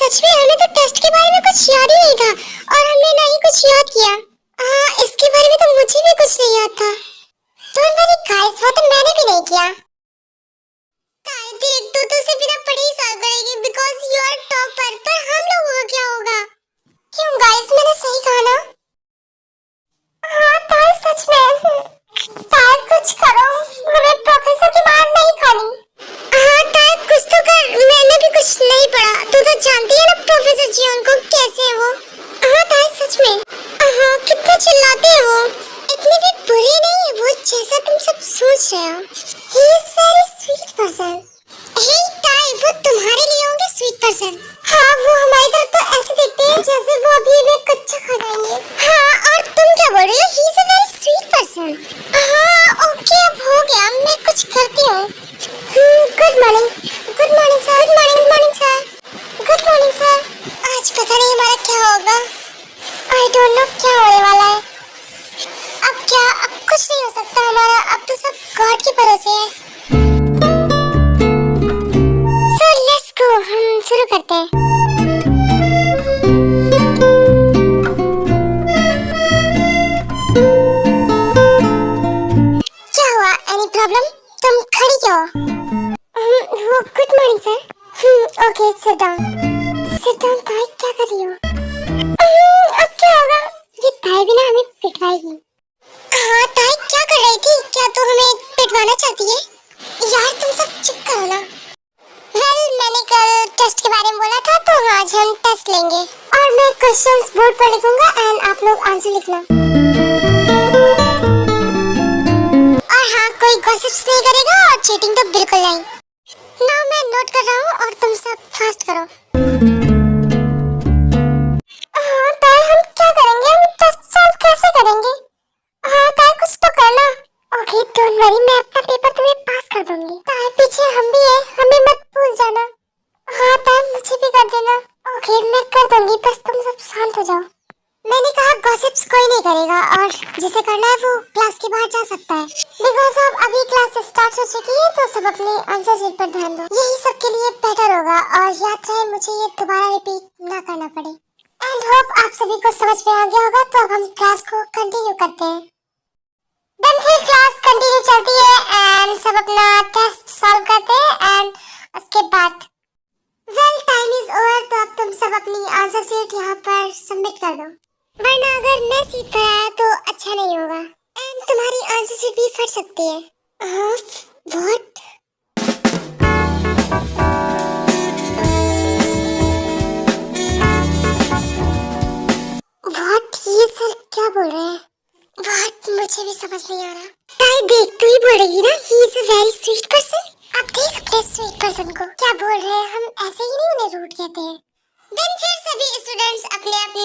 सच में हमें तो टेस्ट के बारे में कुछ याद ही नहीं था और हमने ना ही कुछ याद किया। हाँ, इसके बारे में तो मुझे भी कुछ नहीं याद था। डोंट वरी गाइस, वो तो मैंने भी नहीं किया। देख तू से बिना पढ़े ही सॉल्व करेगी बिकॉज़ यू आर टॉपर। पर हम लोगों का क्या होगा? क्यों गाइस, मैंने सही कहा ना? हाँ तार, सच में तार कुछ करो, हमें प्रोफेसर की मार नहीं खानी। हाँ तार, कुछ तो कर, मैंने भी कुछ नहीं पढ़ा। तू तो जानती है ना प्रोफेसर जी उनको कैसे है वो। हाँ तार, सच में। हाँ, कितने चिल्लाते हैं वो। इतने भी बुरे नहीं है वो जैसा तुम सब सोच रहे हो। He is very sweet person. Hey ताई, वो तुम्हारे लिए होंगे स्वीट पर्सन। हाँ, वो हमारी तरफ तो ऐसे देखते हैं जैसे वो अभी हमें कच्चा खा जाएंगे। हाँ, और तुम क्या बोल रही हो? He is a very sweet person. हाँ ओके, अब हो गया, मैं कुछ करती हूँ। Good morning. Good morning sir. Good morning. Good morning sir. Good morning sir. आज पता नहीं हमारा क्या होगा। आई डोंट नो क्या होने वाला है। अब क्या, अब कुछ नहीं हो सकता हमारा, अब तो सब गॉड के भरोसे है। हम शुरू करते हैं। क्या हुआ? Any problem? तुम खड़ी क्यों? वो good morning sir. Okay, sit down. Sit down. ताई, क्या कर रही हो? अब क्या होगा? ये ताई भी ना हमें पिटवाएगी। हाँ ताई, क्या कर रही थी? क्या तू हमें पिटवाना चाहती है? यार तुम सब चुप करो ना। मैंने कल टेस्ट के बारे में बोला था, तो आज हम टेस्ट लेंगे और मैं क्वेश्चंस बोर्ड पर लिखूंगा एंड आप लोग आंसर लिखना। और हाँ, कोई गॉसिप्स नहीं करेगा और चीटिंग तो बिल्कुल नहीं। नाउ मैं नोट कर रहा हूँ और तुम सब फास्ट करो। हाँ ताई, हम क्या करेंगे? हम टेस्ट सॉल्व कैसे करेंगे? हाँ ताई, कुछ तो करना। ओके डोंट वरी, मैं अपना पेपर तुम्हें पास कर दूंगी। ताई, पीछे हम भी है, हमें मत भूल जाना। हाँ ताई, मुझे भी कर देना। ओके, मैं कर दूंगी, बस तुम सब शांत हो जाओ। मैंने कहा गॉसिप्स कोई नहीं करेगा और जिसे करना है वो क्लास के बाहर जा सकता है। बिकॉज़ अब अभी क्लास स्टार्ट हो चुकी है, तो सब अपने आंसर शीट पर ध्यान दो। यही सबके लिए बेटर होगा और याद रहे मुझे ये दोबारा रिपीट ना करना पड़े। एंड होप आप सभी को समझ में आ गया होगा। तो अब हम क्लास को कंटिन्यू करते हैं। देन फिर क्लास कंटिन्यू चलती है एंड सब अपना टेस्ट सॉल्व करते हैं एंड उसके बाद वेल टाइम इज ओवर। तो अब तुम सब अपनी आंसर शीट यहाँ पर सबमिट कर दो, वरना अगर मैं सीट पर आया तो अच्छा नहीं होगा एंड तुम्हारी आंसर शीट भी फट सकती है। व्हाट? व्हाट? ये सर क्या बोल रहे हैं? व्हाट? मुझे भी समझ नहीं आ रहा। ताई देख, तू ही बोल रही ना, he is a very sweet person. अब देख अपने स्वीट पर्सन को क्या बोल रहे हैं। हम ऐसे ही नहीं उन्हें रूट कहते हैं। देन फिर सभी स्टूडेंट्स अपने अपने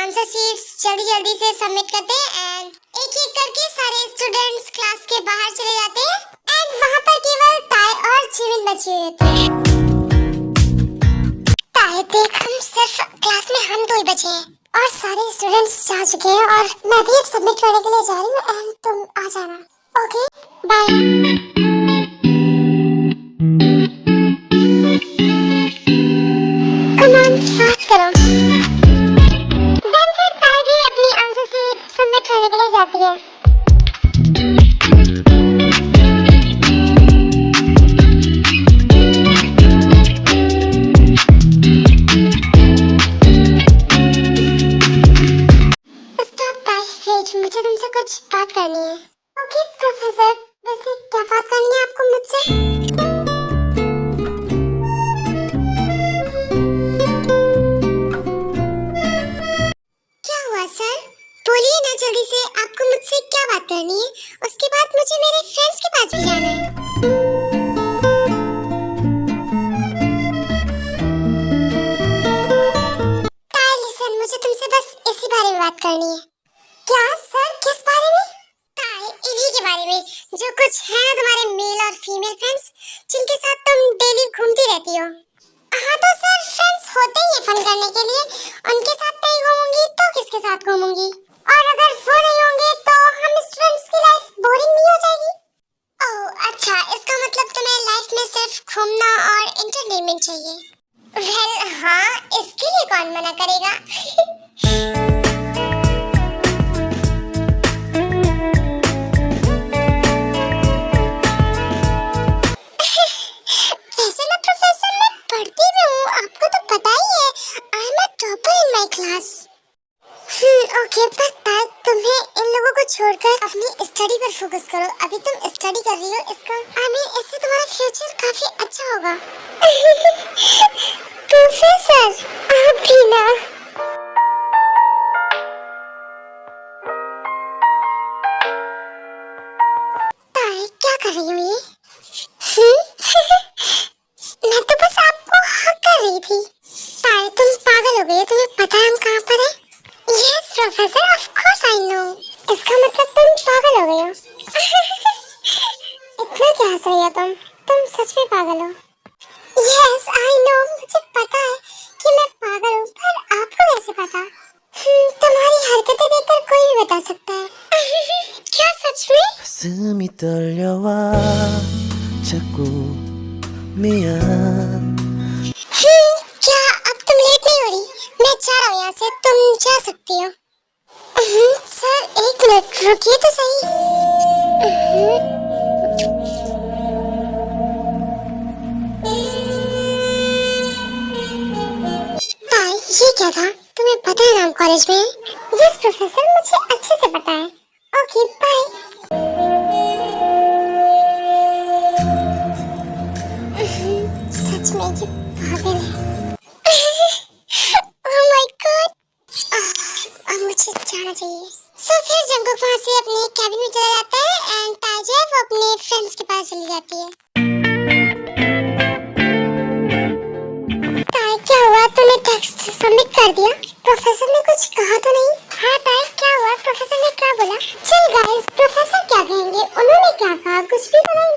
आंसर शीट्स जल्दी से सबमिट करते हैं एंड एक एक करके सारे स्टूडेंट्स क्लास के बाहर चले जाते हैं एंड वहाँ पर केवल ताई और जीवन बचे हुए होते हैं। ताई देख, हम सिर्फ क्लास में हम दो ही बचे हैं और सारे स्टूडेंट्स जा चुके हैं और मैं भी अब सबमिट करने के लिए जा रही हूँ एंड तुम आ जाना। Okay bye. बात करो। देन फिर ताई भी अपनी आंसर शीट सबमिट करने के लिए जाती है। स्टॉप ताई, वेट, मुझे तुमसे कुछ बात करनी है। ओके प्रोफेसर, वैसे क्या बात करनी है आपको मुझसे? बोलिए ना जल्दी से, आपको मुझसे क्या बात करनी है? उसके बाद मुझे मेरे फ्रेंड्स के पास भी जाना है। ताई लिसन, मुझे तुमसे बस इसी बारे में बात करनी है। क्या सर, किस बारे में? ताई, इन्हीं के बारे में, जो कुछ है ना तुम्हारे मेल और फीमेल फ्रेंड्स जिनके साथ तुम डेली घूमती रहती हो। हाँ तो सर, फ्रेंड्स होते ही फन करने के लिए, उनके साथ नहीं घूमूंगी तो किसके साथ घूमूंगी? और अगर वो नहीं होंगे तो हम स्टूडेंट्स की लाइफ बोरिंग नहीं हो जाएगी? ओह अच्छा, इसका मतलब तुम्हें लाइफ में सिर्फ घूमना और एंटरटेनमेंट चाहिए। वेल हाँ, अपनी स्टडी पर फोकस करो। अभी तुम स्टडी कर रही हो, इसका इससे तुम्हारा फ्यूचर काफी अच्छा होगा। प्रोफेसर आप भी ना। ताई क्या कर रही हो ये? मैं तो बस आपको हक कर रही थी। ताई तुम पागल हो गई हो, तुम्हें पता है हम कहाँ पर हैं? Yes professor, of course I know. इसका मतलब तुम पागल हो गए हो। इतना क्या हंस रही हो तुम सच में पागल हो। यस आई नो, मुझे पता है कि मैं पागल हूँ, पर आपको कैसे पता? तुम्हारी हरकतें देखकर कोई भी बता सकता है। क्या सच में? 가슴이 떨려와 자꾸 미안 क्या अब तुम लेट नहीं हो रही? मैं जा रहा हूँ यहाँ से, तुम जा सकती हो। सर एक मिनट रुकिए तो सही। ताई ये क्या था? तुम्हें पता है ना हम कॉलेज में हैं? यस प्रोफेसर, मुझे अच्छे से पता है। Okay bye. सच में ये पागल है। ओह माय गॉड, अब मुझे जाना चाहिए। सो फिर जंगकुक वहाँ से अपने कैबिन में चला जाता है एंड ताई वो अपने फ्रेंड्स के पास चली जाती है। ताई क्या हुआ, तूने टेक्स्ट सबमिट कर दिया? प्रोफेसर ने कुछ कहा तो नहीं? हाँ ताई क्या हुआ, प्रोफेसर ने क्या बोला? चल गाइस, प्रोफेसर क्या कहेंगे, उन्होंने क्या कहा, कुछ भी तो नहीं।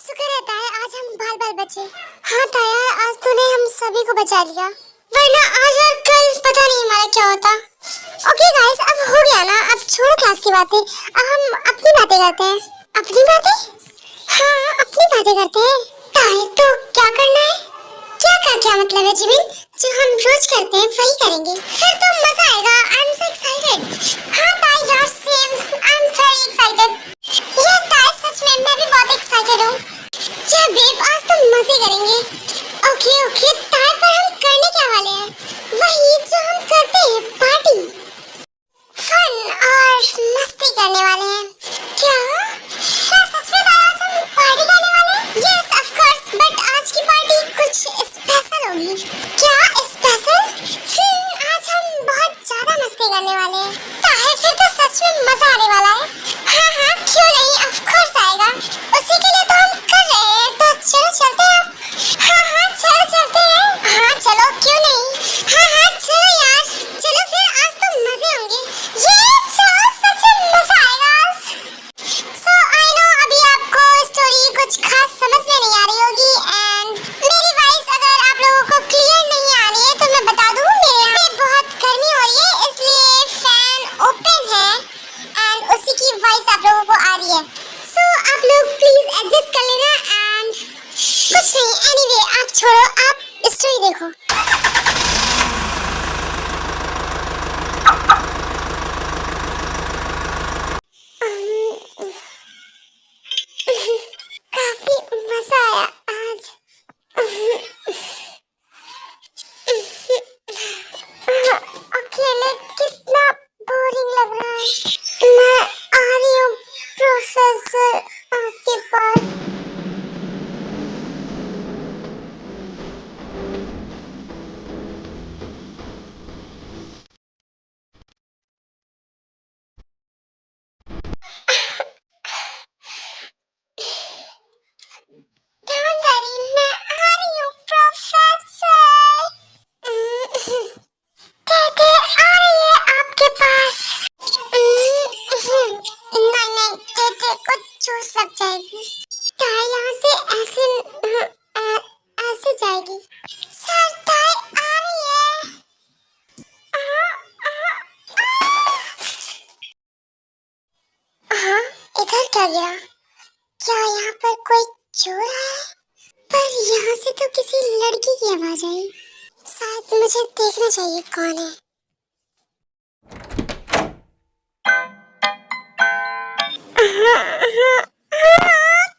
शुक्र है ताई आज हम बाल बचे। हाँ ताया, आज तूने हम सभी को बचा लिया, वरना आज और कल पता नहीं हमारा क्या होता। ओके गाइस, अब हो गया ना, अब छोड़ो क्लास की बातें, अब हम अपनी बातें करते हैं। अपनी बातें? हाँ अपनी बातें करते हैं। ताई तो क्या करना है? क्या मतलब है जिमिन? जो हम रोज करते हैं वही करेंगे, फिर तो मजा आएगा। I am so excited. हाँ ताई यार same, I am very excited. ये ताई सच में मैं भी बहुत एक्साइटेड हूँ। क्या बेब, आज तो मजे करेंगे। ओके ताई, पर हम करने क्या वाले हैं? वही जो हम करते हैं, पार्टी, फन और मस्ती करने वाले हैं। क्या सच में ताई आज हम पार्टी करने वाले हैं? यस ऑफ कोर्स, बट आज की पार्टी कुछ स्पेशल होगी। क्या स्पेशल? आज हम बहुत ज्यादा मस्ती करने वाले हैं। ताई फिर तो सच में मजा आने वाला है। हाँ क्यों नहीं, ऑफ कोर्स आएगा, उसी के लिए तो हम कर रहे हैं। तो चलो चलते हैं। हाँ चलो चलते हैं। हाँ चलो क्यों नहीं। हाँ चलो यार, चलो फिर आज तो मजे होंगे। ये चलो, सच में मजा आएगा आज। सो आई नो अभी आपको स्टोरी कुछ खास समझ में नहीं आ रही होगी एंड मेरी वॉइस अगर आप लोगों को क्लियर नहीं आ रही है तो मैं बता दूं, मेरे यहाँ पे बहुत गर्मी हो रही है इसलिए फैन ओपन है एंड उसी की वॉइस आप लोगों को आ रही है। सो आप लोग प्लीज एडजस्ट कर लेना एंड कुछ नहीं, एनीवे आप छोड़ो, आप स्टोरी देखो। काफी मजा आया आज। अकेले कितना बोरिंग लग रहा है। मैं आ रही हूँ प्रोफेसर आपके पास। लग जाएगी। ताई यहाँ से ऐसे जाएगी। सर ताई आ रही है। हाँ इधर क्या गिरा? क्या यहाँ पर कोई चोर है? पर यहाँ से तो किसी लड़की की आवाज आई। शायद मुझे देखना चाहिए कौन है।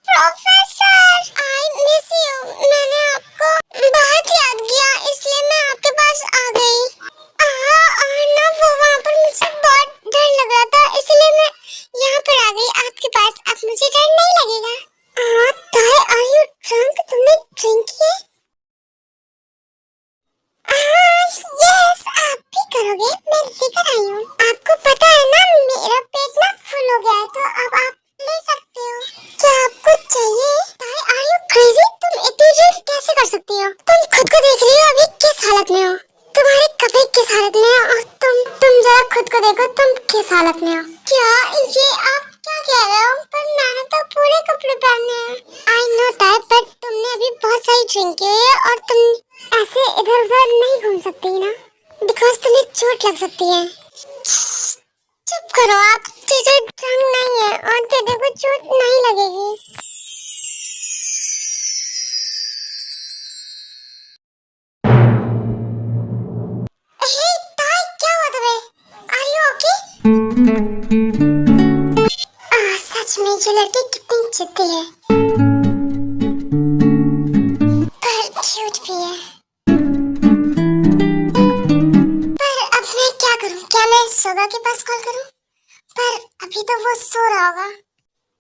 Professor I miss you. मैंने आपको बहुत याद किया इसलिए मैं आपके पास आ गई। और ना वो वहाँ पर मुझे बहुत डर लग रहा था इसलिए मैं यहाँ अब आप ले सकते हो। क्या आपको चाहिए? ताई, आर यू क्रेजी? तुम इतनी ड्रिंक कैसे कर सकती हो? तुम खुद को देख रही हो अभी किस हालत में हो? तुम्हारे कपड़े किस हालत में है? और तुम जरा खुद को देखो, तुम किस हालत में हो? क्या ये आप क्या कह रहे हो? पर मैंने तो पूरे कपड़े पहने हैं। आई नो दैट, बट तुमने अभी बहुत सारी ड्रिंक की है और तुम ऐसे इधर उधर नहीं घूम सकती ना, बिकॉज तुम्हें चोट लग सकती है। चुप करो आप, तुझे ड्रंक नहीं है और तेरे को चोट नहीं लगेगी। हे ताई, क्या हुआ तुम्हें? Are you okay? सच में ये लड़की कितनी जिद्दी है, पर क्यूट भी है। पर अब मैं क्या करूं? क्या मैं सोगा के पास कॉल करूं? पर अभी तो वो सो रहा होगा।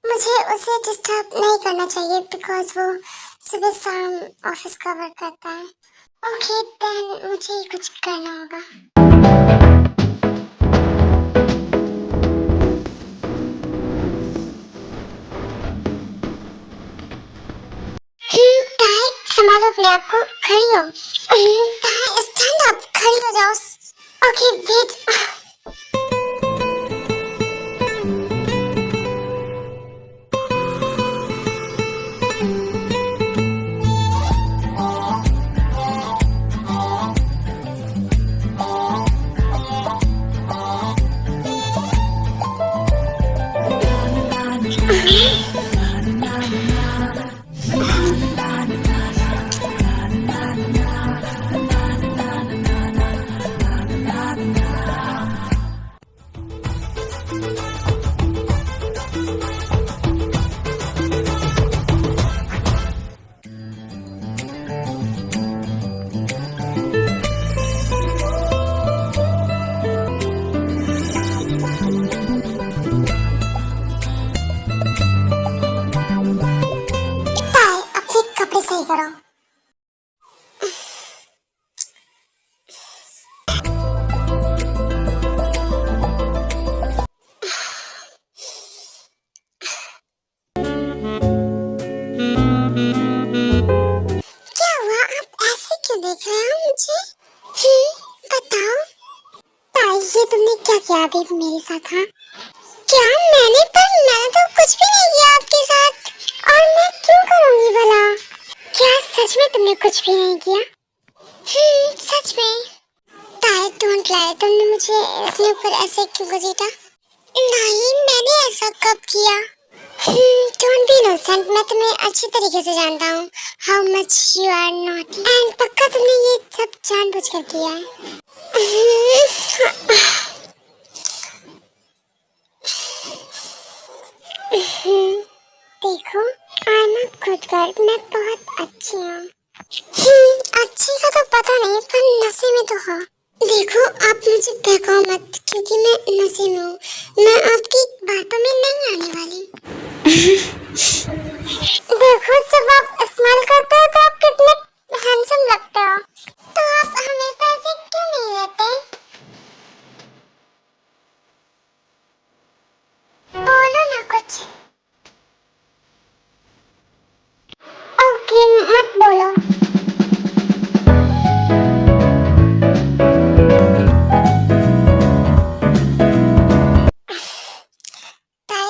मुझे उसे डिस्टर्ब नहीं करना चाहिए बिकॉज वो सुबह शाम ऑफिस का वर्क करता है। ओके देन मुझे ही कुछ करना होगा। ताई, संभालो अपने आप को, खड़ी हो। ताई, स्टैंड अप, खड़ी हो जाओ। Okay wait. सही करो। क्या हुआ? आप ऐसे क्यों देख रहे हो मुझे? बताओ। ताई, ये तुमने क्या किया अभी मेरे साथ? हाँ, क्या मैंने तो कुछ भी नहीं किया आपके साथ, और मैं क्यों करूंगी भला? क्या सच में तुमने कुछ भी नहीं किया? सच में? ताई डोंट लाई, तुमने मुझे अपने ऊपर ऐसे क्यों घसीटा? नहीं, मैंने ऐसा कब किया? डोंट बी इनोसेंट, मैं तुम्हें अच्छी तरीके से जानता हूँ how much you are naughty, and पक्का तुमने ये सब जानबूझकर किया है। देखो, I am a good girl, मैं बहुत अच्छी हूँ। अच्छी का तो पता नहीं, पर नशे में तो हो। देखो, आप मुझे बहकाओ मत, क्योंकि मैं नशे में हूँ। मैं आपकी बातों में नहीं आने वाली। देखो, जब आप स्माइल करते हो तो आप कितने हैंडसम लगते हो। तो आप हमेशा ऐसे क्यों नहीं रहते? बोलो ना कुछ। ओके, मत बोलो।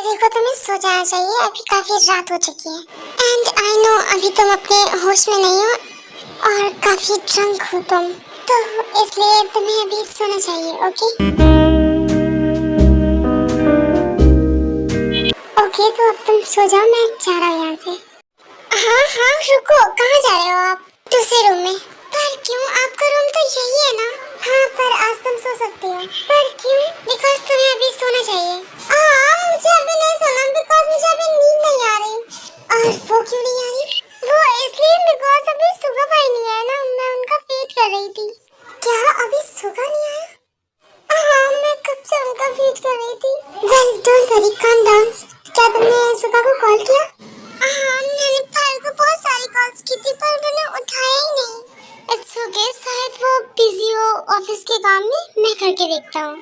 देखो, तुम्हें सो जाना चाहिए, अभी काफी रात हो चुकी है। एंड आई नो अभी तुम अपने होश में नहीं हो और काफी ड्रंक हो तुम, तो इसलिए तुम्हें अभी सोना चाहिए। ओके, तो अब तुम सो जाओ, मैं जा रहा हूँ यहाँ से। हाँ हाँ, रुको, कहाँ जा रहे हो आप? दूसरे रूम में। पर क्यों? आपका रूम तो यही है ना? हाँ, पर आज तुम सो सकती हो। पर क्यों? बिकॉज तुम्हें अभी सोना चाहिए। मुझे अभी नहीं सोना, बिकॉज मुझे अभी नींद नहीं आ रही। और वो क्यों नहीं आ रही? वो इसलिए बिकॉज अभी सुगा भाई नहीं आया ना, मैं उनका वेट कर रही थी। क्या अभी सुगा नहीं आया? हाँ, मैं कब से उनका वेट कर रही थी। Well don't worry, calm down. क्या तुमने सुगा को कॉल किया? हाँ, मैंने पायल को बहुत सारी कॉल्स की थी, पर मैंने उठाया ही नहीं। इट्स ओके, शायद वो बिजी हो ऑफिस के काम में, मैं करके देखता हूँ।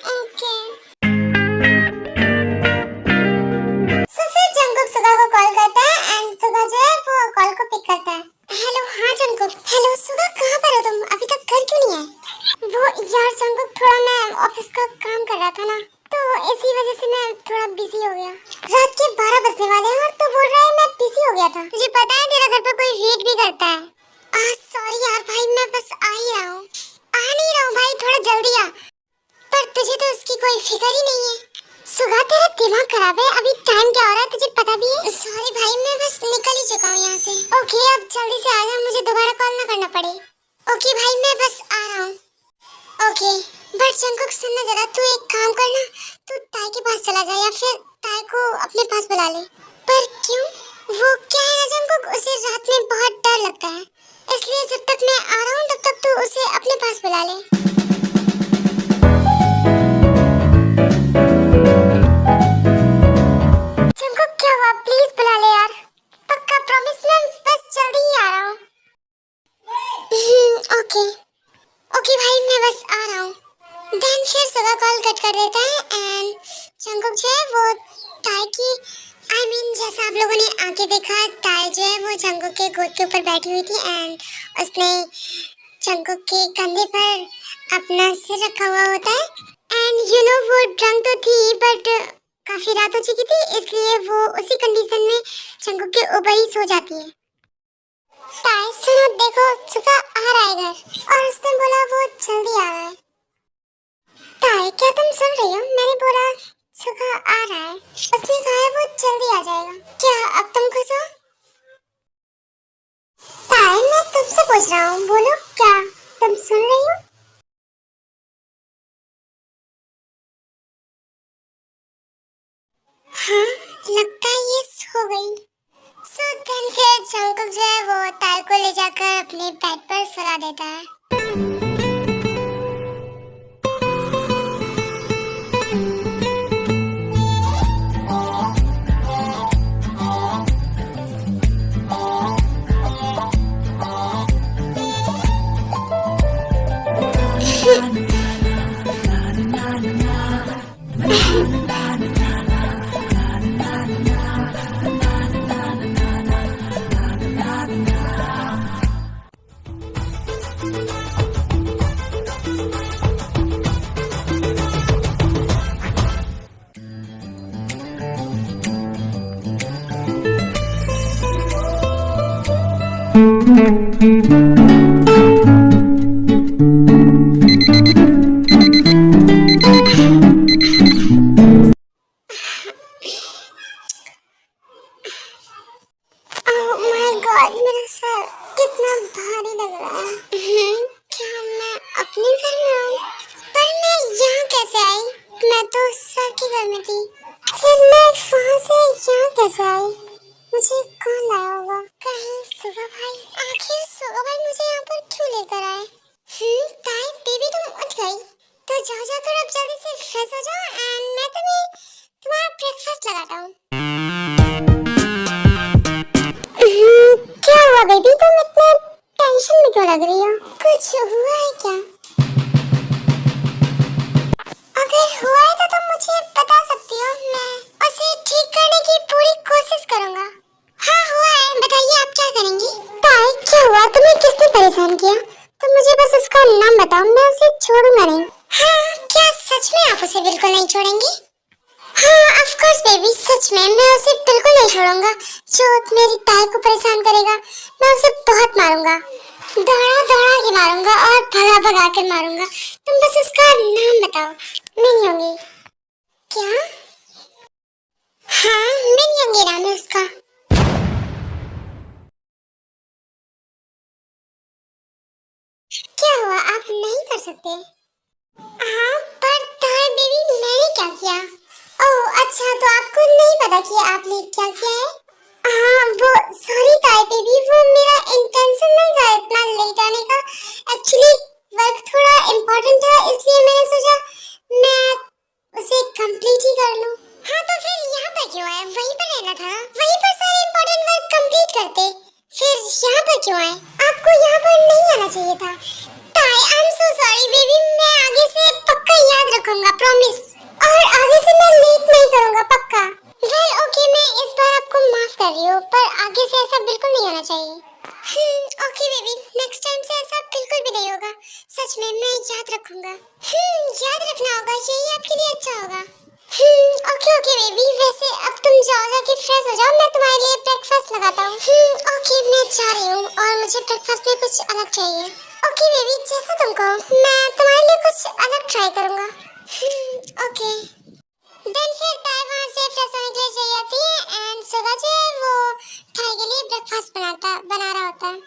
ओके। वजह से मैं थोड़ा बिजी हो गया। रात के 12 बजने वाले हैं और तू बोल रहा है मैं बिजी हो गया था। तुझे पता है तेरा घर पे कोई वेट भी करता है। सॉरी यार भाई, मैं बस आ ही रहा हूँ। आ नहीं रहा हूँ भाई, थोड़ा जल्दी आ। पर तुझे तो उसकी कोई फिक्र ही नहीं है। सुबह तेरा दिमाग खराब है। अभी टाइम क्या हो रहा है तुझे पता भी है? सॉरी भाई, मैं बस निकल ही चुका हूँ यहाँ से। ओके अब जल्दी से आ जा, मुझे दोबारा कॉल ना करना पड़े। ओके भाई मैं बस आ रहा हूँ। ओके बट जंकुक सुनना जरा, तू एक काम करना, तू ताई के पास चला जा या फिर ताई को अपने पास बुला ले। पर क्यों? वो क्या है ना जंकुक, उसे रात में बहुत डर लगता है, इसलिए जब तक मैं आ रहा हूँ तब तक तू उसे अपने पास बुला ले। जंकुक क्या हुआ, प्लीज बुला ले यार। पक्का प्रॉमिस, मैं बस जल्दी ही आ रहा हूँ। ओके ओके भाई मैं बस आ रहा हूँ। देन फिर सुबह कॉल कट कर देता है एंड जंकुक जो है वो ताई की जैसा आप लोगों ने आगे देखा, ताई जो है वो जंकुक के गोद के ऊपर बैठी हुई थी एंड उसने जंकुक के कंधे पर अपना सिर रखा हुआ होता है एंड वो ड्रंक तो थी बट काफी रात हो चुकी थी, इसलिए वो उसी कंडीशन में जंकुक के ऊपर ही सो जाती है। ताई सुनो, देखो सुबह आ रहा है घर और उसने बोला वो जल्दी आ रहा है। ताई क्या तुम सुन रही हो? मैंने बोला सुबह आ रहा है, उसने कहा है वो जल्दी आ जाएगा। क्या अब तुम खुश हो? ताई मैं तुमसे पूछ रहा हूँ, बोलो क्या तुम सुन रही हो? हाँ लगता है ये सो गई। सो देन फिर जंकुक जो है वो ताई को ले जाकर अपने बेड पर सुला देता है। गॉड मेरा सर कितना भारी लग रहा है। क्या मैं अपने घर में हूँ? पर मैं यहाँ कैसे आई? मैं तो सर के घर में थी, फिर मैं वहाँ से यहाँ कैसे आई? मुझे कौन लाया होगा? कहीं सुगा भाई? आखिर सुगा भाई मुझे यहाँ पर क्यों लेकर आए? ताई बेबी तुम उठ गई तो जाओ जाकर अब जल्दी से फ्रेश हो जाओ एंड मैं तुम्हारा ब्रेकफास्ट लगाता हूँ। क्या हुआ बेबी, तुम इतने टेंशन में क्यों लग रही हो? कुछ हुआ है क्या? अगर हुआ है तो तुम मुझे बता सकती हो, मैं उसे ठीक करने की पूरी कोशिश करूंगा। हाँ हुआ है, बताइए आप क्या करेंगी? ताई क्या हुआ, तुम्हें किसने परेशान किया? तुम मुझे बस उसका नाम बताओ, मैं उसे छोड़ूंगा नहीं। हाँ क्या सच में आप उसे बिल्कुल नहीं छोड़ेंगी? हाँ ऑफ कोर्स बेबी, सच में मैं उसे बिल्कुल नहीं छोड़ूंगा। जो मेरी ताई को परेशान करेगा मैं उसे बहुत मारूंगा, दौड़ा दौड़ा के मारूंगा और भगा भगा कर मारूंगा। तुम बस उसका नाम बताओ, मिनी होंगी। क्या? हाँ मिनी होंगी नाम है उसका। क्या हुआ, आप नहीं कर सकते? हाँ पर ताई बेबी मैंने क्या किया? ओह अच्छा, तो आपको नहीं पता कि आपने क्या किया है? हाँ वो सॉरी ताई बेबी, वो मेरा इंटेंशन नहीं था इतना लेट आने का। एक्चुअली वर्क थोड़ा इम्पोर्टेंट था, इसलिए मैंने सोचा मैं उसे कंप्लीट ही कर लूं। हाँ तो फिर यहाँ पर क्यों आए? वहीं पर रहना था, वहीं पर सारे इम्पोर्टेंट वर्क कंप्लीट करते। फिर यहाँ पर क्यों आए? आपको यहाँ पर नहीं आना चाहिए था। ताई I am so sorry baby, मैं आगे से पक्का याद रखूंगा, प्रॉमिस। और आगे से मैं लेट नहीं करूंगा पक्का। वेल ओके, मैं इस बार आपको माफ कर रही हूँ, पर आगे से ऐसा बिल्कुल नहीं होना चाहिए। ओके बेबी, नेक्स्ट टाइम से ऐसा बिल्कुल भी नहीं होगा। सच में मैं याद रखूंगा। याद रखना होगा, यही आपके लिए अच्छा होगा। ओके ओके बेबी, वैसे अब तुम जाओ, जाके फ्रेश हो जाओ, मैं तुम्हारे लिए ब्रेकफास्ट लगाता हूँ। ओके मैं जा रही हूँ और मुझे ब्रेकफास्ट में कुछ अलग चाहिए। ओके बेबी, जैसा तुम कहो, मैं तुम्हारे लिए कुछ अलग ट्राई करूँगा। ओके। देन फिर ताई वहाँ से फ्रेश होने के लिए चली जाती है एंड सुगा जो है वो ताई के लिए ब्रेकफास्ट बना रहा होता है।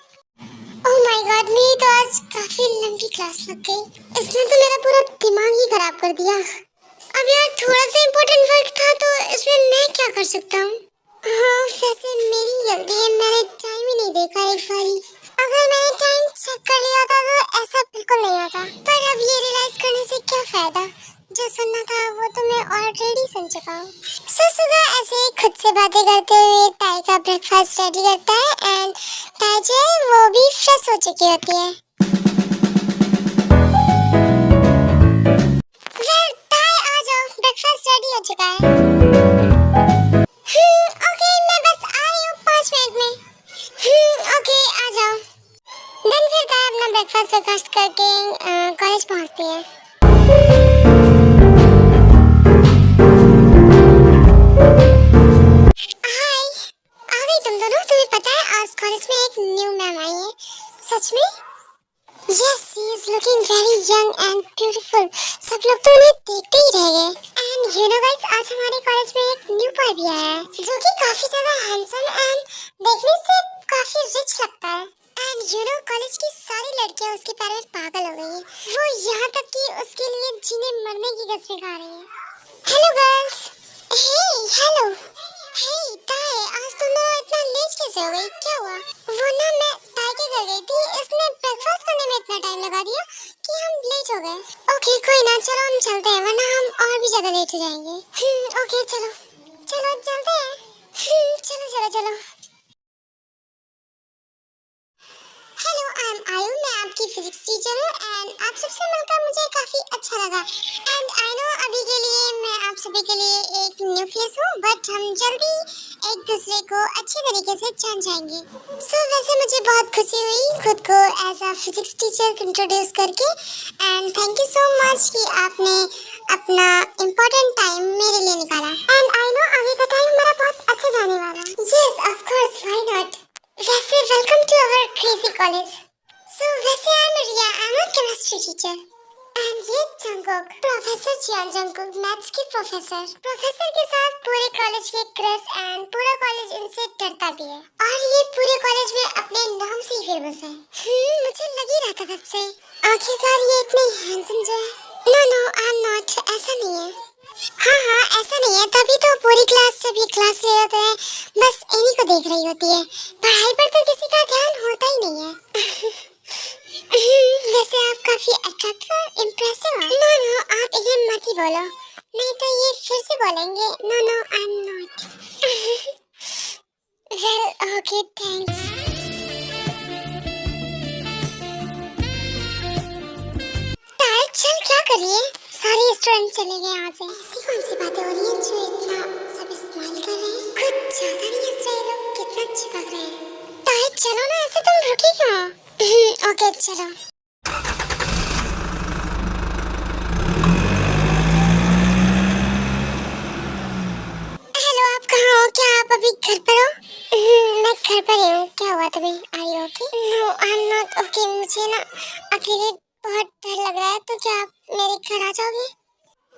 ओह माय गॉड, मेरी तो आज काफी लंबी क्लास लग गई। इसने तो मेरा पूरा दिमाग ही खराब कर दिया। अब यार थोड़ा सा इम्पोर्टेंट वर्क था तो इसमें मैं क्या कर सकता हूँ। हाँ वैसे मेरी गलती है, मैंने टाइम ही नहीं देखा एक बारी। अगर मैंने टाइम चेक कर लिया होता तो ऐसा बिल्कुल नहीं होता। पर अब ये रियलाइज करने से क्या फायदा, जो सुनना था वो तो मैं ऑलरेडी सुन चुका हूँ। सुगा ऐसे ही खुद से बातें करते हुए ताई का ब्रेकफास्ट रेडी करता है एंड ताई जो है वो भी फ्रेश हो चुकी होती है। ताई आ जाओ, ब्रेकफास्ट रेडी हो चुका है। ओके मैं बस आ रही हूँ 5 मिनट में। ओके आ जाओ। देन फिर ताई अपना ब्रेकफास्ट करके कॉलेज पहुँचती है। हाय, आ गई तुम दोनों। तुम्हें पता है आज कॉलेज में एक न्यू मैम आई है। सच में? Yes, she is looking very young and beautiful. सब लोग तो उन्हें देखते ही रह गए। And you know guys, आज हमारे कॉलेज में एक न्यू बॉय भी आया है, जो कि काफी ज्यादा हैंडसम एंड देखने से काफी रिच लगता है। And you know, कॉलेज की सारी लड़कियां उसके प्यार में पागल हो गई हैं। वो यहाँ तक कि उसके लिए जीने मरने की कसमें खा रही हैं। Hello girls. Hey hello. Hey ताई, आज तुम लोग इतना लेट कैसे हो गई? क्या हुआ? वो ना मैं ताई के घर गई थी, इसने ब्रेकफास्ट करने में इतना टाइम लगा दिया कि हम लेट हो गए। ओके कोई ना, चलो हम चलते हैं वरना हम और भी ज्यादा लेट हो जाएंगे। ओके चलो चलो चलते हैं। चलो चलो चलो। हेलो आई एम आयु, मैं आपकी फिजिक्स टीचर हूँ एंड आप सबसे मिलकर मुझे काफी अच्छा लगा। एंड आई नो अभी के लिए मैं आप सभी के लिए एक न्यू फेस हूँ, बट हम जल्दी एक दूसरे को अच्छे तरीके से जान जाएंगे। वैसे मुझे बहुत खुशी हुई खुद को as a physics teacher introduce करके and thank you so much कि आपने अपना इम्पोर्टेंट टाइम मेरे लिए निकाला। एंड आई नो आगे का टाइम मेरा बहुत अच्छा जाने वाला है। Yes of course, why not. वैसे welcome to our crazy college. वैसे I am Riya, I am a chemistry teacher and ये Jungkook, professor Jian Jungkook, maths के प्रोफेसर। प्रोफेसर के साथ पूरे कॉलेज के क्रश एंड पूरा कॉलेज इनसे डरता भी है और ये पूरे कॉलेज में अपने नाम से ही फेमस है। मुझे लग ही रहा था तब से, आखिरकार ये इतने हैंडसम जो है। No no I am not, ऐसा नहीं है। हाँ ऐसा नहीं है, तभी तो पूरी क्लास सभी क्लास ले होते हैं, बस इन्हीं को देख रही होती है। पढ़ाई पर तो किसी का ध्यान होता ही नहीं है। वैसे आप काफी अट्रैक्टिव और इम्प्रेसिव हो। नो नो आप ये मत ही बोलो, नहीं तो ये फिर से बोलेंगे no no I am not. Well okay thanks. ताई चल क्या कर रही है? सारे स्टूडेंट चले गए यहाँ से। ऐसी कौन सी बातें हो रही हैं जो इतना सब स्माइल कर रहे हैं? कुछ ज्यादा नहीं हंस रहे लोग, कितना चिपक रहे हैं। ताई चलो ना, ऐसे तुम रुकी क्यों? ओके चलो। हेलो आप कहाँ हो? क्या आप अभी घर पर हो? मैं घर पर ही हूँ। क्या हुआ तुम्हें? Are you okay? No I am not okay. मुझे ना अकेले बहुत डर लग रहा है, तो क्या आप मेरे घर आ जाओगे?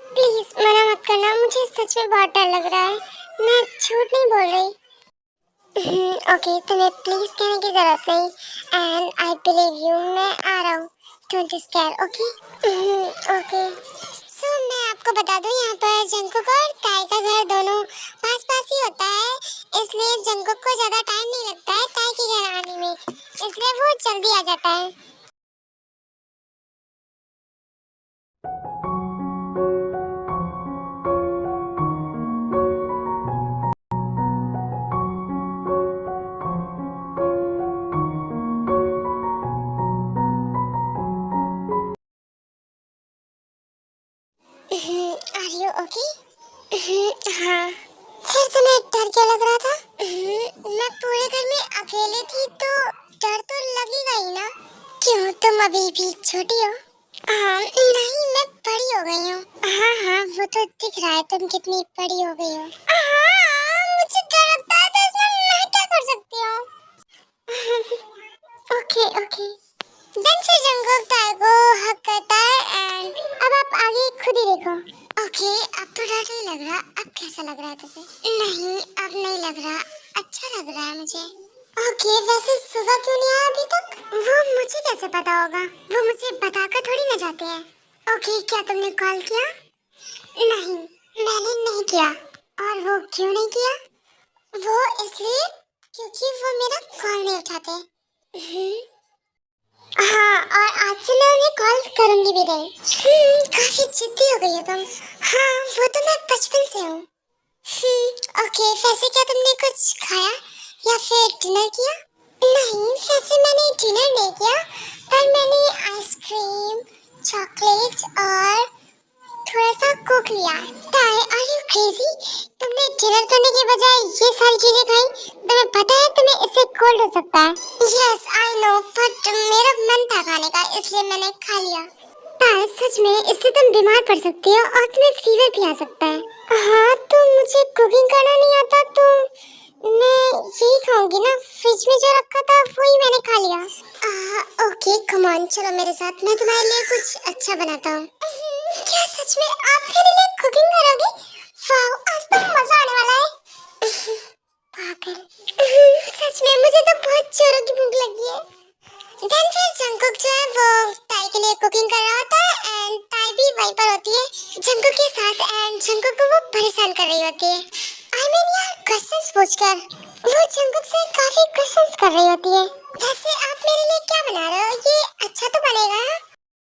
प्लीज मना मत करना, मुझे सच में बहुत डर लग रहा है। मैं झूठ नहीं बोल रही। ओके तुम्हें प्लीज कहने की जरूरत नहीं एंड आई बिलीव यू। मैं आ रहा हूँ, डोंट स्केयर। Okay okay. मैं आपको बता दूं, यहाँ पर जंगकुक और ताई का घर दोनों पास पास ही होता है, इसलिए जंगकुक को ज्यादा टाइम नहीं लगता है ताई के घर आने में, इसलिए वो जल्दी आ जाता है। Are you okay? हाँ। फिर तुम्हें डर क्यों लग रहा था? मैं पूरे घर में अकेले थी तो डर तो लगेगा ही ना। क्यों तुम अभी भी छोटी हो? हाँ नहीं मैं बड़ी हो गई हूँ। हाँ वो तो दिख रहा है तुम कितनी बड़ी हो गई हो। हाँ, मुझे डर लगता है तो इसमें मैं क्या कर सकती हूँ? Okay okay. देन फिर जंगल ताई को हक करता है एंड अब आप आगे खुद ही देखो। ओके, अब तो डर नहीं लग रहा। अब कैसा लग रहा है तुझे? नहीं, अब नहीं लग रहा। अच्छा लग रहा है मुझे। ओके, वैसे सुबह क्यों नहीं आया अभी तक? वो मुझे कैसे पता होगा? वो मुझे बताकर थोड़ी ना जाते हैं। ओके, क्या तुमने कॉल किया? नहीं, मैंने नहीं किया। और वो क्यों नहीं किया? वो इसलिए क्योंकि वो मेरा कॉल नहीं उठाते। हाँ, और आज से मैं उन्हें कॉल करूंगी भी नहीं। काफी जिद्दी हो गई हो तुम। हाँ, वो तो मैं बचपन से हूँ। ओके, वैसे क्या तुमने कुछ खाया या फिर डिनर किया? नहीं, वैसे मैंने डिनर नहीं किया, पर मैंने आइसक्रीम, चॉकलेट और थोड़ा सा कोक लिया। ताई, आर यू क्रेजी? तुमने डिनर करने के बजाय ये सारी चीजें खाई? तुम्हें पता है तुम्हें इससे कोल्ड हो सकता है। यस आई नो, बट मेरा मन था खाने का, इसलिए मैंने खा लिया। ताई, सच में इससे तुम बीमार पड़ सकती हो और तुम्हें फीवर भी आ सकता है। हाँ, तो मुझे कुकिंग करना नहीं आता तो मैं यही खाऊंगी ना। फ्रिज में जो रखा था वही मैंने खा लिया। ओके, कम ऑन, चलो मेरे साथ, मैं तुम्हारे लिए कुछ अच्छा बनाता हूँ। क्या सच में आप मेरे लिए कुकिंग करोगे? वाओ, आज तो मजा आने वाला है। पागल। सच में मुझे तो बहुत जोरों की भूख लगी है। देन फिर जंगकुक जो है वो ताई के लिए कुकिंग कर रहा होता है एंड ताई भी वहीं पर होती है जंगकुक के साथ एंड जंगकुक को वो परेशान कर रही होती है। आई मीन यार, क्वेश्चंस पूछकर वो जंगकुक से काफी क्वेश्चंस कर रही होती है। वैसे आप मेरे लिए क्या बना रहे हो? ये अच्छा तो बनेगा ना?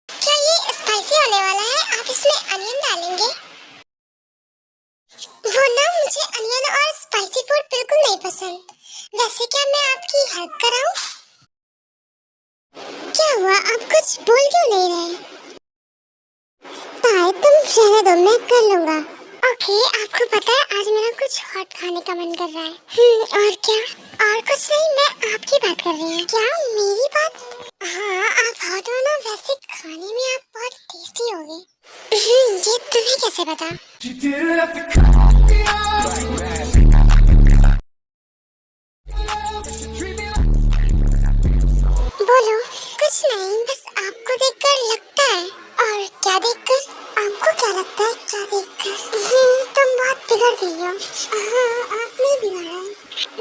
क्या ये स्पाइसी होने वाला है? आप इसमें अनियन डालेंगे? वो ना, मुझे अनियन और स्पाइसी फूड बिल्कुल नहीं पसंद। वैसे क्या मैं आपकी हेल्प कराऊं? क्या हुआ, आप कुछ बोल क्यों नहीं रहे? ताई, तुम रहने दो, मैं कर लूंगा। ओके, आपको पता है आज मेरा कुछ हॉट खाने का मन कर रहा है। और क्या? और कुछ नहीं, मैं आपकी बात कर रही हूँ। क्या मेरी बात? हाँ, आप हॉट हो ना, वैसे खाने में आप बहुत टेस्टी होगे। ये तुम्हें कैसे पता? बोलो। कुछ नहीं, बस आपको देखकर लगता है। और क्या देखकर? आपको क्या लगता है क्या देखकर? तुम बहुत बिगड़ गई हो। हाँ, आपने बिगाड़ा है।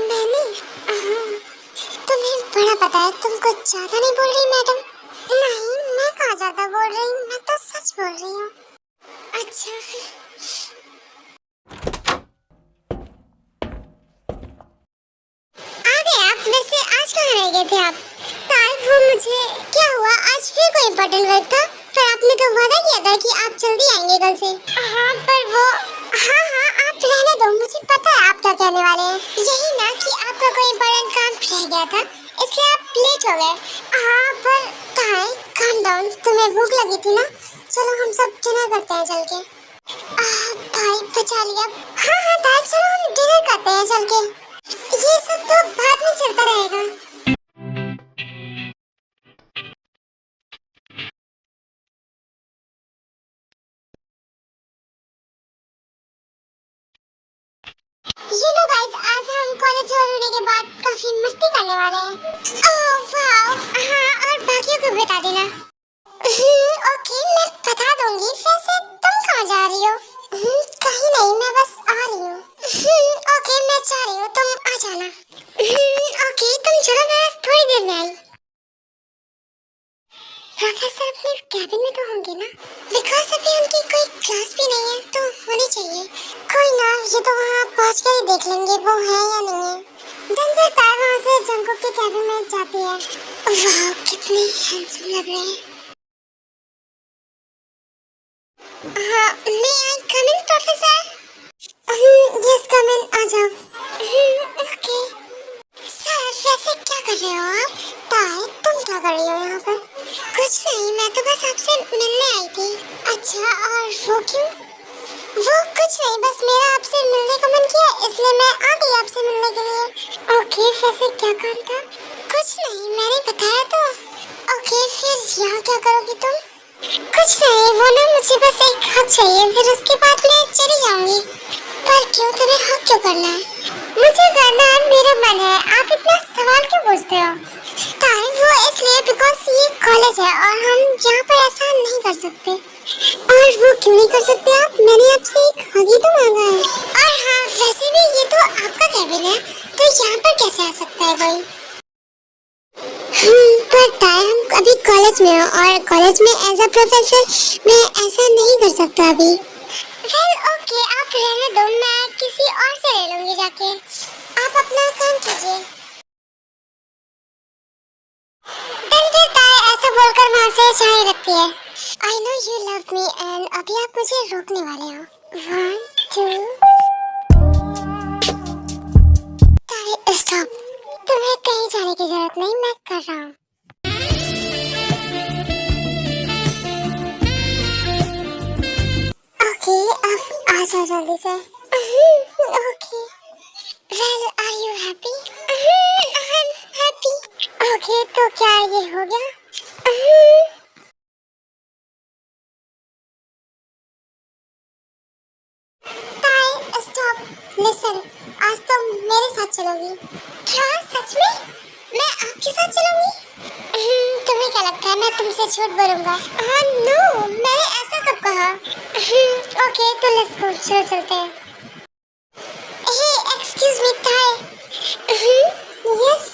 मैंने? हाँ, तुम्हें बड़ा पता है, तुम कुछ ज्यादा नहीं बोल रही मैडम। नहीं, मैं कहाँ ज्यादा बोल रही हूँ, मैं तो सच बोल रही हूँ। अच्छा, आ गए आप? वैसे आज कहाँ रह गए थे आप? ताई, वो मुझे क्या हुआ, आज फिर कोई इम्पोर्टेंट वर्क था? पर आपने तो वादा किया था कि आप जल्दी आएंगे कल से। हाँ, पर वो हाँ हाँ, आप रहने दो, मुझे पता है आप क्या कहने वाले हैं। यही ना कि आपका कोई इम्पोर्टेंट काम रह गया था, इसलिए आप लेट हो गए। हाँ, पर ताई काम डाउन, तुम्हें भूख लगी थी ना? चलो हम सब डिनर करते हैं चल के। ताई बचा लिया। हाँ हाँ ताई, चलो हम डिनर करते हैं चल के। ये सब तो बाद में चलता रहेगा। ये लो गाइस, आज हम कॉलेज छोड़ने के बाद काफी मस्ती करने वाले हैं। ओह वाओ, हाँ, और बाकियों को बता देना। ओके, मैं बता दूंगी। वैसे तुम कहाँ जा रही हो? कहीं नहीं, मैं बस आ रही हूँ। ओके, मैं जा रही हूँ, तुम आ जाना। ओके, तुम चलो, मैं थोड़ी देर में आई। प्रोफेसर अपने कैबिन में तो होंगे ना? बिकॉज अभी उनकी कोई क्लास भी नहीं है, तो होनी चाहिए। कोई ना, ये तो वहाँ पहुँच कर ही देख लेंगे वो है या नहीं है। दिन ताई वहाँ से जंगकुक के कैबिन में जाती है। वाह, कितने हैंडसम लग रहे हैं। हाँ, may I come in, professor? Yes, come in, आ जाओ। ओके। सर, वैसे क्या कर रहे हो आप? ताई, तुम क्या कर रही हो यहाँ पर? कुछ नहीं, मैं तो बस आपसे मिलने आई थी। अच्छा, और वो क्यों? वो कुछ नहीं, बस मेरा आपसे मिलने का मन किया, इसलिए मैं आ गई आपसे मिलने के लिए। ओके, वैसे क्या काम था? कुछ नहीं, मैंने बताया तो। ओके, फिर यहाँ क्या करोगी तुम? कुछ नहीं, वो ना मुझे बस एक हक चाहिए, फिर उसके बाद मैं चली जाऊंगी। पर क्यों, तुम्हें हक क्यों करना है? मुझे करना है, मेरा मन है, आप इतना सवाल क्यों पूछते हो? ताई, वो इसलिए बिकॉज ये कॉलेज है और हम यहाँ पर ऐसा नहीं कर सकते। और वो क्यों नहीं कर सकते आप? मैंने आपसे एक हक ही तो मांगा है। और हाँ, वैसे भी ये तो आपका केबिन है, तो यहाँ पर कैसे आ सकता है कोई? पर ताई, हम अभी कॉलेज में हो और कॉलेज में एज अ प्रोफेसर मैं ऐसा नहीं कर सकता अभी। वेल ओके, आप रहने दो, मैं किसी और से ले लूंगी जाके। आप अपना काम कीजिए। फिर ताई ऐसा बोलकर वहाँ से चाय रखती है। I know you love me and अभी आप मुझे रोकने वाले हो। 1 2 ताई स्टॉप, तुम्हें कहीं जाने की जरूरत नहीं, मैं कर रहा हूँ। ओके, अब आ जाओ जल्दी से। Okay, well are you happy? I am happy. Okay, तो क्या ये हो गया? ताई स्टॉप, लिसन, आज तो मेरे साथ चलोगी। क्या सच में? मैं आपके साथ चलूंगी? तुम्हें क्या लगता है मैं तुमसे झूठ बोलूंगा? हाँ नो, मैंने ऐसा कब कहा? ओके, तो लेट्स गो, चलो चलते हैं। हे एक्सक्यूज मी ताई। यस,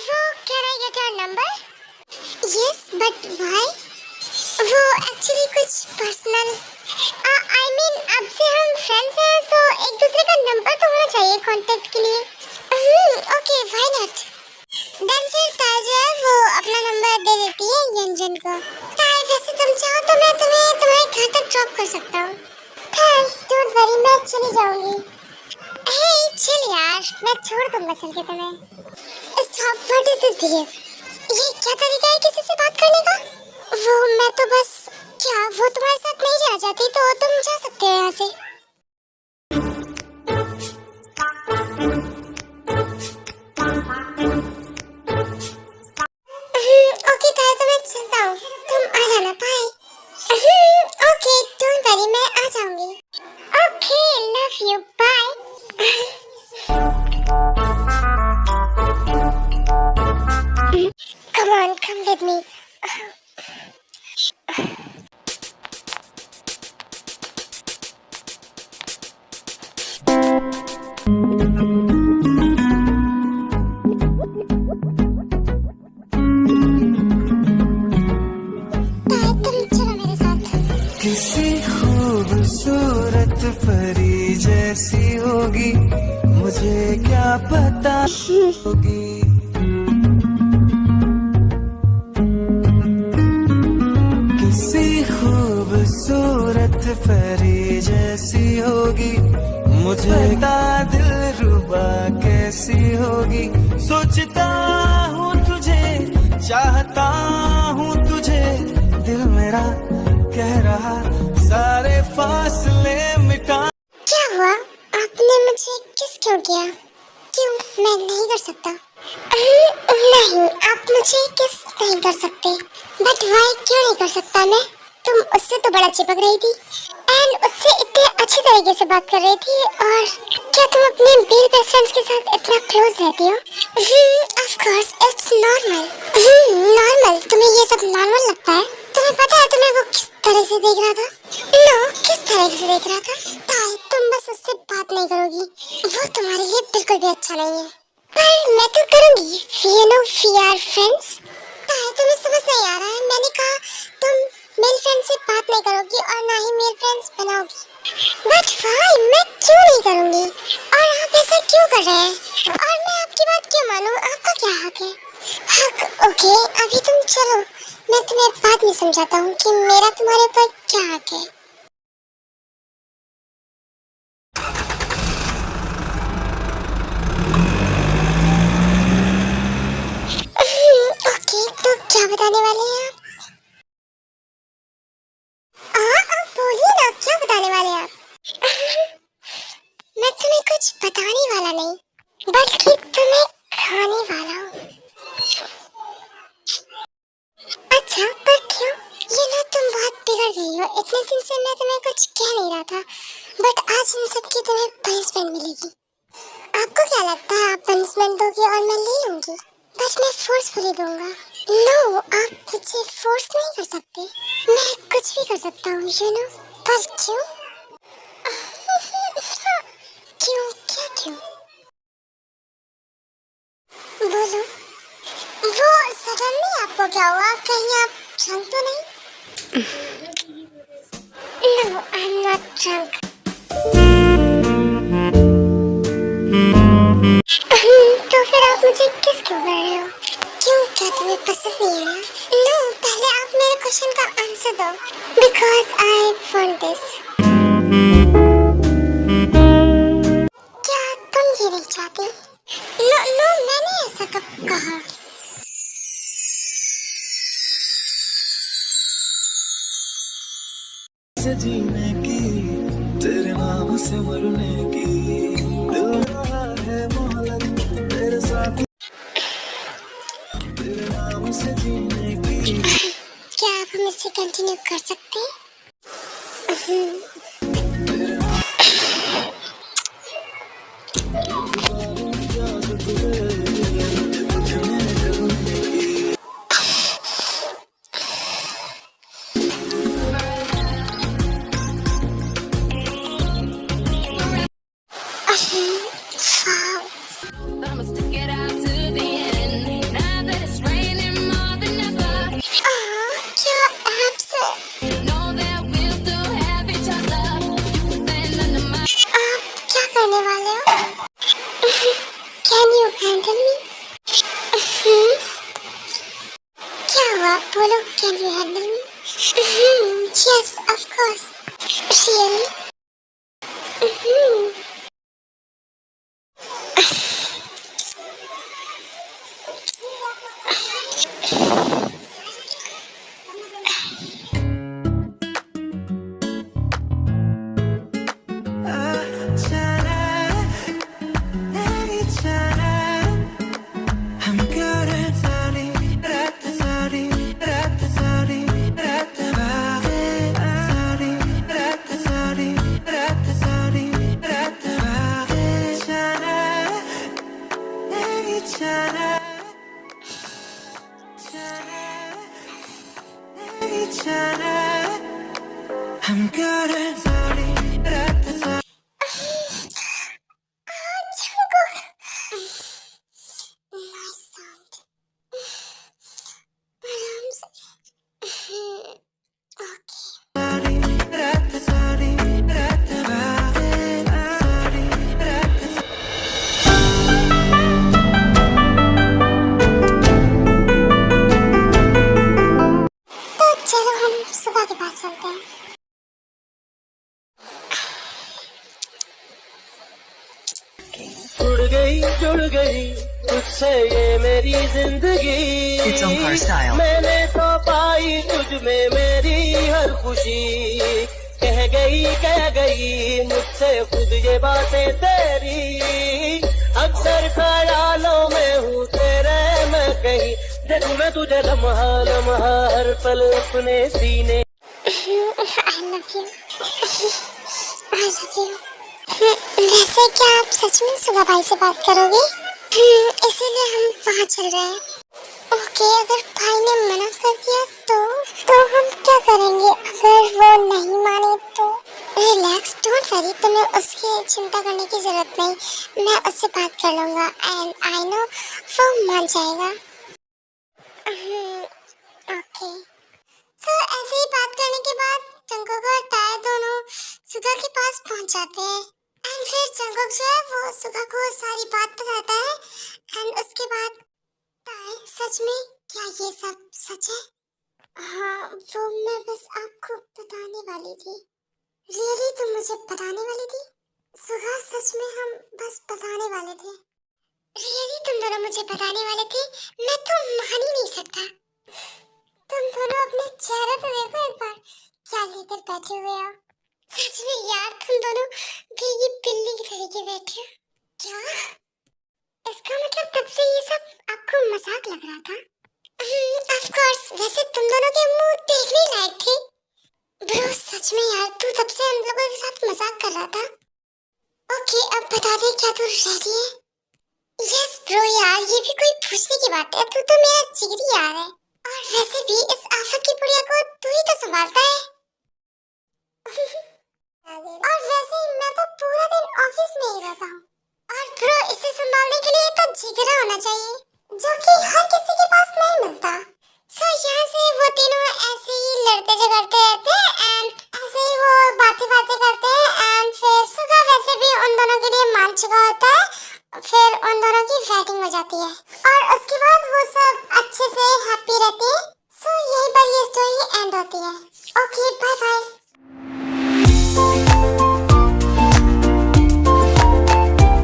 वो can I get your number? Yes but why? वो एक्चुअली कुछ पर्सनल, आई मीन अब से हम फ्रेंड्स हैं तो एक दूसरे का नंबर तो होना चाहिए कांटेक्ट के लिए। Okay, why not? देन फिर ताई जो है वो अपना नंबर दे देती है यंजन को। ताई, वैसे तुम चाहो तो मैं तुम्हें तुम्हारे घर तक ड्रॉप कर सकता हूँ। थैंक्स, डोंट वरी, मैं चली जाऊंगी। हे चिल यार, मैं छोड़ दूंगा चल के तुम्हें। Stop, what is this behave? ये क्या तरीका है किसी से बात करने का? वो मैं तो बस, क्या वो तुम्हारे साथ नहीं जाना चाहती तो तुम जा सकते हो यहाँ से। ओके ताई, तो मैं चलता हूँ, तुम आ जाना, बाय। ओके, डोंट वरी, मैं आ जाऊंगी। Okay, love you, bye. Come on, come with me. किसी खूबसूरत परी जैसी होगी, मुझे क्या पता होगी। किसी खूबसूरत परी जैसी होगी, मुझे पता दिलरुबा कैसी होगी। सोचता हूँ तुझे, चाहता हूँ तुझे, दिल मेरा कह रहा सारे फासले मिटा। क्या हुआ? आपने मुझे किस क्यों किया? क्यों, मैं नहीं कर सकता? नहीं, आप मुझे किस नहीं कर सकते। बट वाई क्यों नहीं कर सकता मैं? तुम उससे तो बड़ा चिपक रही थी एंड उससे इतने अच्छे तरीके से बात कर रही थी। और क्या तुम अपने मेल बेस्ट फ्रेंड्स के साथ इतना क्लोज रहती हो? Of course it's normal. Normal? तुम्हें ये सब नॉर्मल लगता है? तुम्हें पता है तुम्हें वो किस तरह से देख रहा था? नो, किस तरह से देख रहा था? ताई, तुम बस उससे बात नहीं करोगी, वो तुम्हारे लिए बिल्कुल भी अच्छा नहीं है। पर मैं तो करूंगी, you know we are friends। ताई, तुम्हें समझ नहीं आ रहा है, मैंने कहा तुम मेल फ्रेंड से बात नहीं करोगी और ना ही मेल फ्रेंड्स बनाओगी। बट वाई, मैं क्यों नहीं करूंगी? और आप ऐसा क्यों कर रहे हैं? और मैं आपकी बात क्यों मानूं? आपका क्या हक है? हक? ओके, अभी तुम चलो, मैं तुम्हें बात नहीं समझाता हूँ कि मेरा तुम्हारे ऊपर क्या हक है। ओके, तो क्या बताने वाले हैं आप? बोलिए ना, क्या बताने वाले हैं आप? मैं तुम्हें कुछ बताने वाला नहीं, बल्कि तुम्हें खाने वाला हूँ। अच्छा, पर क्यों? ये ना तुम बहुत बिगड़ गई हो। इतने दिन से मैं तुम्हें कुछ कह नहीं रहा था, बट आज इन सब की तुम्हें पनिशमेंट मिलेगी। आपको क्या लगता है आप पनिशमेंट दोगे और मैं ले लूंगी? बट मैं फोर्सफुली दूंगा। नो, आप मुझे फोर्स नहीं कर सकते। मैं कुछ भी कर सकता हूँ, यू नो। पर क्यों? क्यों? क्या क्यों? बोलो। वो सडनली आपको क्या हुआ? कहीं आप ड्रंक तो नहीं? No, I'm not drunk. तो फिर आप मुझे किस क्यों कर रहे हो? क्यों, क्या तुम्हें पसंद नहीं आया? No, पहले आप मेरे क्वेश्चन का आंसर दो। Because I want this. क्या तुम ये नहीं चाहती? No, no, मैंने ऐसा कब कहा? से जीने की, तेरे नाम से मरने की, दिल रहा है मोहलत तेरे साथ, तेरे नाम से जीने की। क्या आप हम इससे कंटिन्यू कर सकते हैं? I'ma stick it out to the end. Now that it's raining more than ever, क्या आपसे know that we'll still have each other. You can stand under my आप क्या करने वाले हो? Can you handle me? क्या हुआ? बोलो, can you handle me? Yes, of course. Really? I'm good at Nice sound. But okay. तो चलो हम सुबह के पास चलते हैं। जुड़ गई तुझसे ये मेरी जिंदगी। It's Omkar style. मैंने तो पाई तुझ में मेरी हर खुशी। कह गई मुझसे खुद ये बातें तेरी। अक्सर ख्यालों में हूँ तेरे मैं कहीं। देखूं मैं तुझे लम्हा लम्हा हर पल अपने सीने। I love you. I love you. वैसे क्या आप सच में सुबह भाई से बात करोगे? इसीलिए हम वहाँ चल रहे हैं। ओके, अगर भाई ने मना कर दिया तो हम क्या करेंगे? अगर वो नहीं माने तो? रिलैक्स, डोंट वरी, तुम्हें उसकी चिंता करने की जरूरत नहीं। मैं उससे बात कर लूँगा एंड आई नो वो मान जाएगा। ओके, तो ऐसे ही बात करने के बाद जंगकुक और ताए दोनों सुगा के पास पहुंच जाते हैं एंड फिर जंगकुक जो है वो सुगा को सारी बात बताता है एंड उसके बाद ताए, सच में क्या ये सब सच है? हाँ, वो मैं बस आपको बताने वाली थी। रियली तुम मुझे बताने वाली थी? सुगा, सच में हम बस बताने वाले थे। रियली तुम दोनों मुझे बताने वाले थे? मैं तो मान ही नहीं सकता। तुम दोनों अपने चेहरे पे देखो एक बार, क्या लेकर बैठे हुए हो। सच में यार, तुम दोनों भीगी बिल्ली की तरह के बैठे हो। क्या? इसका मतलब तब से ये सब आपको मजाक लग रहा था? ऑफ कोर्स, वैसे तुम दोनों के मुंह देखने लायक थे। ब्रो सच में यार, तू तब से हम लोगों के साथ मजाक कर रहा था। ओके, अब बता दे क्या तू रेडी है? यस ब्रो यार, ये भी कोई पूछने की बात है, तू तो मेरा जिगरी यार है। और वैसे भी इस आफत की पुड़िया को तू ही तो संभालता है। और वैसे मैं तो पूरा दिन ऑफिस में ही रहता हूँ। और ब्रो, इसे संभालने के लिए तो जिगरा होना चाहिए, जो कि हर किसी के पास नहीं मिलता। सो यहाँ से वो तीनों ऐसे ही लड़ते झगड़ते रहते हैं एंड ऐसे ही वो बातें करते हैं एंड फिर सुबह वैसे भी उन दोनों के लिए मान चुका होता है, फिर उन दोनों की वेडिंग हो जाती है और उसके बाद वो सब अच्छे से हैप्पी रहते हैं। सो यहीं पर ये स्टोरी एंड होती है। Okay, bye bye.